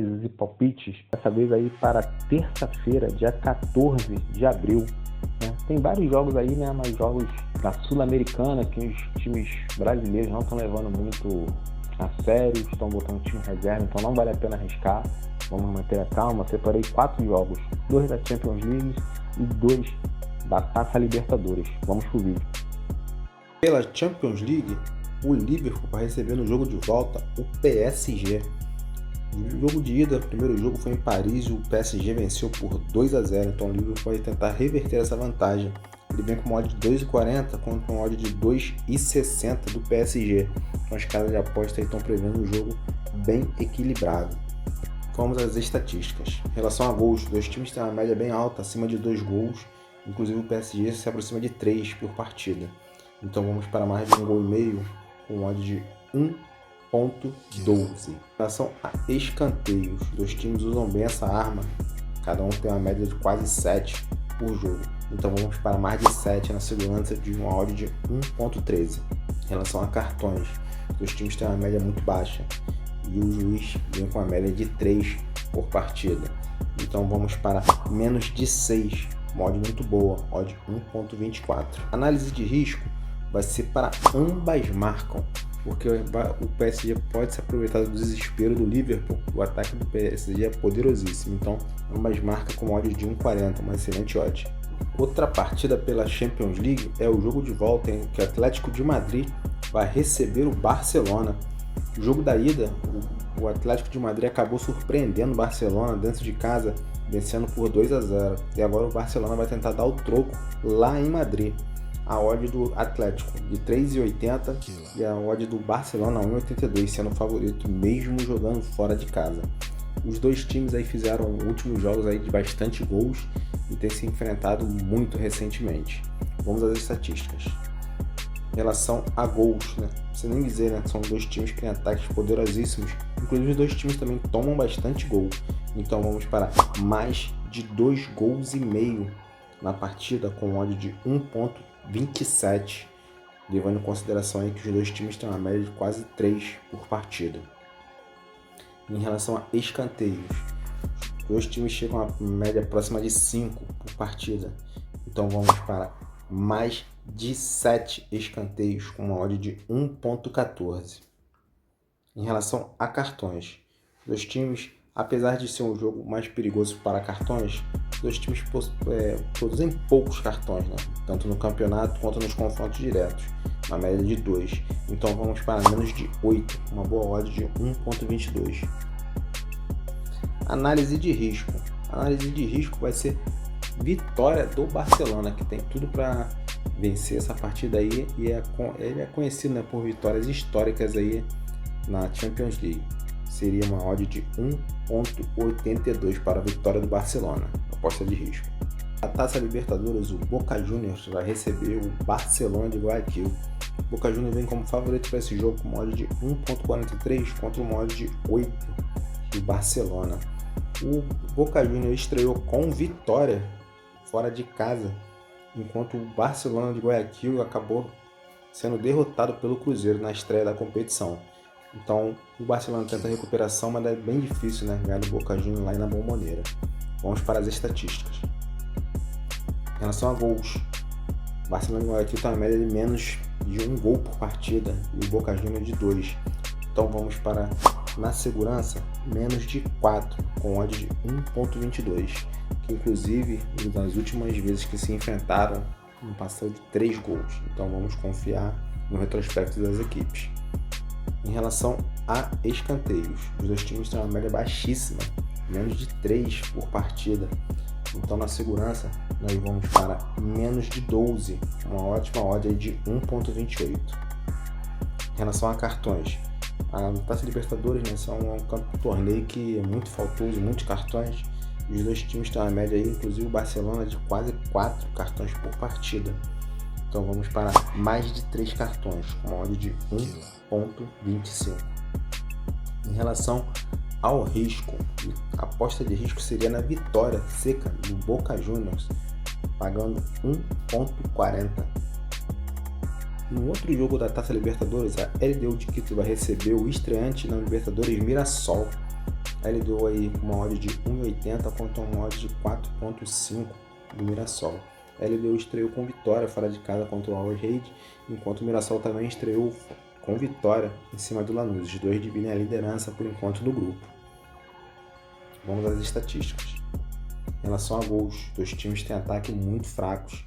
e palpites, dessa vez aí para terça-feira, dia 14 de abril. Né? Tem vários jogos aí, né? Mas jogos da Sul-Americana que os times brasileiros não estão levando muito a sério, estão botando time reserva, então não vale a pena arriscar. Vamos manter a calma. Separei 4 jogos, 2 da Champions League e 2 da Taça Libertadores. Vamos pro vídeo. Pela Champions League, o Liverpool vai receber no jogo de volta o PSG. O jogo de ida, o primeiro jogo foi em Paris e o PSG venceu por 2-0, então o Liverpool vai tentar reverter essa vantagem. Ele vem com uma odd de 2,40 contra uma odd de 2,60 do PSG. Então as casas de aposta estão prevendo um jogo bem equilibrado. Vamos às estatísticas. Em relação a gols, os dois times têm uma média bem alta, acima de 2 gols. Inclusive o PSG se aproxima de 3 por partida. Então vamos para mais de 1,5 gol com odd de 1,12. Em relação a escanteios, os dois times usam bem essa arma. Cada um tem uma média de quase 7 por jogo. Então vamos para mais de 7 na segurança de uma odd de 1,13. Em relação a cartões, os dois times têm uma média muito baixa. E o juiz vem com uma média de 3 por partida. Então vamos para menos de 6. Uma odd muito boa, odd 1,24. Análise de risco vai ser para ambas marcam, porque o PSG pode se aproveitar do desespero do Liverpool. O ataque do PSG é poderosíssimo, então ambas marcam com odd de 1,40, uma excelente odd. Outra partida pela Champions League é o jogo de volta em que o Atlético de Madrid vai receber o Barcelona. O jogo da ida, o Atlético de Madrid acabou surpreendendo o Barcelona dentro de casa, vencendo por 2-0. E agora o Barcelona vai tentar dar o troco lá em Madrid. A odd do Atlético de 3,80 e a odd do Barcelona 1,82, sendo o favorito mesmo jogando fora de casa. Os dois times aí fizeram últimos jogos aí de bastante gols e têm se enfrentado muito recentemente. Vamos às estatísticas. Em relação a gols, né? Não precisa nem dizer, né? São dois times que têm ataques poderosíssimos. Inclusive os dois times também tomam bastante gol. Então vamos para mais de 2,5 gols na partida com odd de 1,27, levando em consideração aí que os dois times têm uma média de quase 3 por partida. Em relação a escanteios, os dois times chegam a uma média próxima de 5 por partida. Então vamos para mais de 7 escanteios com uma odd de 1,14. Em relação a cartões, os dois times, apesar de ser um jogo mais perigoso para cartões, os dois times produzem poucos cartões, né? Tanto no campeonato quanto nos confrontos diretos, uma média de 2. Então vamos para menos de 8, uma boa odd de 1,22. Análise de risco. A análise de risco vai ser vitória do Barcelona, que tem tudo para vencer essa partida aí, e ele é conhecido, né, por vitórias históricas aí na Champions League. Seria uma odd de 1,82 para a vitória do Barcelona, aposta de risco. A Taça Libertadores, o Boca Juniors vai receber o Barcelona de Guayaquil. O Boca Juniors vem como favorito para esse jogo com uma odd de 1,43 contra uma odd de 8 do Barcelona. O Boca Juniors estreou com vitória fora de casa, enquanto o Barcelona de Guayaquil acabou sendo derrotado pelo Cruzeiro na estreia da competição. Então o Barcelona tenta a recuperação, mas é bem difícil, né, ganhar do Boca Juniors lá na Bombonera. Vamos para as estatísticas. Em relação a gols, o Barcelona de Guayaquil tem uma média de menos de 1 gol por partida e o Boca Juniors de 2. Então vamos para, na segurança, menos de 4 com odd de 1,22, que inclusive nas últimas vezes que se enfrentaram não passou de 3 gols. Então vamos confiar no retrospecto das equipes. Em relação a escanteios, os dois times têm uma média baixíssima, menos de 3 por partida. Então na segurança nós vamos para menos de 12, uma ótima odd de 1,28. Em relação a cartões, a Taça Libertadores, né, são um torneio que é muito faltoso, muitos cartões. Os dois times têm uma média aí, inclusive o Barcelona, de quase 4 cartões por partida. Então vamos para mais de 3 cartões, com uma odd de 1,25. Em relação ao risco, a aposta de risco seria na vitória seca do Boca Juniors, pagando 1,40. No outro jogo da Taça Libertadores, a LDU de Quito vai receber o estreante na Libertadores Mirassol. LDU aí com uma odd de 1,80 contra uma odd de 4,5 do Mirassol. LDU estreou com vitória fora de casa contra o Always Ready, enquanto o Mirassol também estreou com vitória em cima do Lanús. Os dois dividem a liderança por enquanto do grupo. Vamos às estatísticas. Em relação a gols, os dois times têm ataque muito fracos,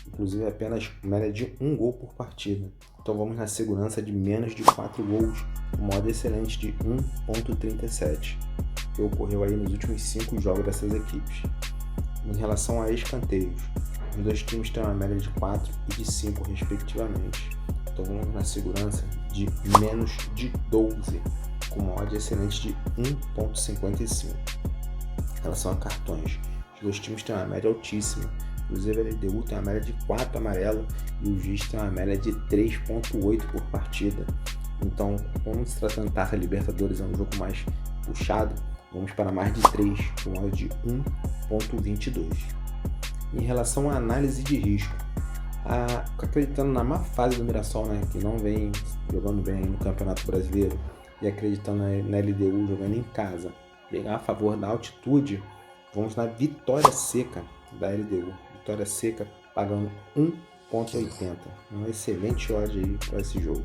inclusive apenas média de 1 gol por partida. Então vamos na segurança de menos de 4 gols, uma odd excelente de 1,37, que ocorreu aí nos últimos 5 jogos dessas equipes. Em relação a escanteios, os dois times têm uma média de 4 e de 5 respectivamente. Então vamos na segurança de menos de 12, com uma odd excelente de 1,55. Em relação a cartões, os dois times têm uma média altíssima. Inclusive a LDU tem uma média de 4 amarelo e o Giz tem uma média de 3,8 por partida. Então, como se tratando de Taça Libertadores, é um jogo mais puxado, vamos para mais de 3, com uma odd de 1,22. Em relação à análise de risco, acreditando na má fase do Mirassol, né, que não vem jogando bem no Campeonato Brasileiro, e acreditando na LDU jogando em casa, pegar a favor da altitude, vamos na vitória seca da LDU. Vitória seca pagando 1,80. Uma excelente odd aí para esse jogo.